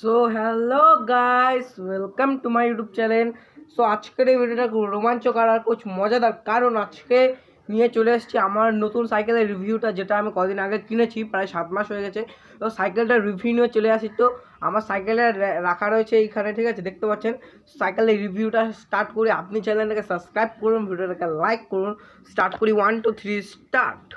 So hello guys, welcome to my YouTube channel. So আজকের এই ভিডিওটা খুব রোমাঞ্চকর আর খুব মজাদার, কারণ আজকে নিয়ে চলে এসেছি আমার নতুন সাইকেলের রিভিউটা, যেটা আমি কদিন আগে কিনেছি, প্রায় 7 মাস হয়ে গেছে। তো সাইকেলটার রিভিউ নিয়ে চলে আসি। তো আমার সাইকেলে রাখা রয়েছে এইখানে, ঠিক আছে, দেখতে পাচ্ছেন। সাইকেলের রিভিউটা স্টার্ট করি। আপনি চ্যানেলটাকে সাবস্ক্রাইব করুন, ভিডিওটাকে লাইক করুন। স্টার্ট করি, 1 2 3 স্টার্ট।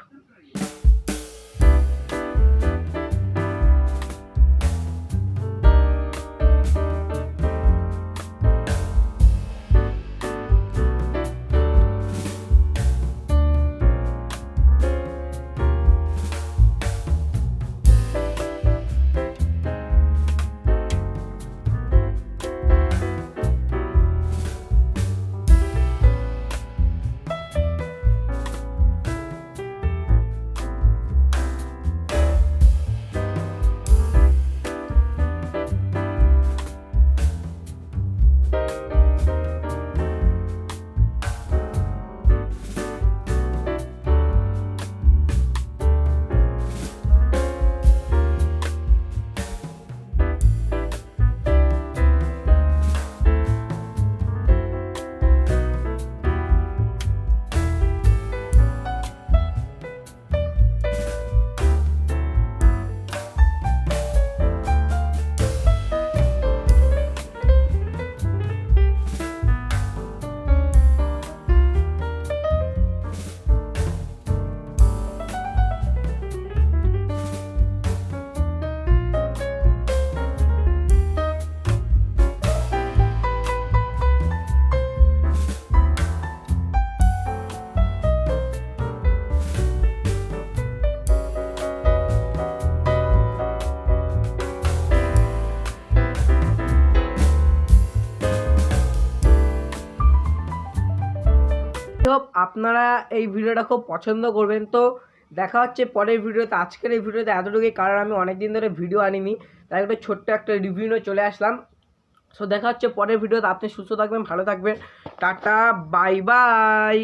আপনারা এই ভিডিওটা খুব পছন্দ করবেন। তো দেখা হচ্ছে পরের ভিডিওতে। আজকের এই ভিডিওতে এতটুকুই, কারণ আমি অনেক দিন ধরে ভিডিও আনিনি, তাই একটা ছোট্ট একটা রিভিউ নিয়ে চলে আসলাম। সো দেখা হচ্ছে পরের ভিডিওতে। আপনি সুস্থ থাকবেন, ভালো থাকবেন। Tata, bye bye.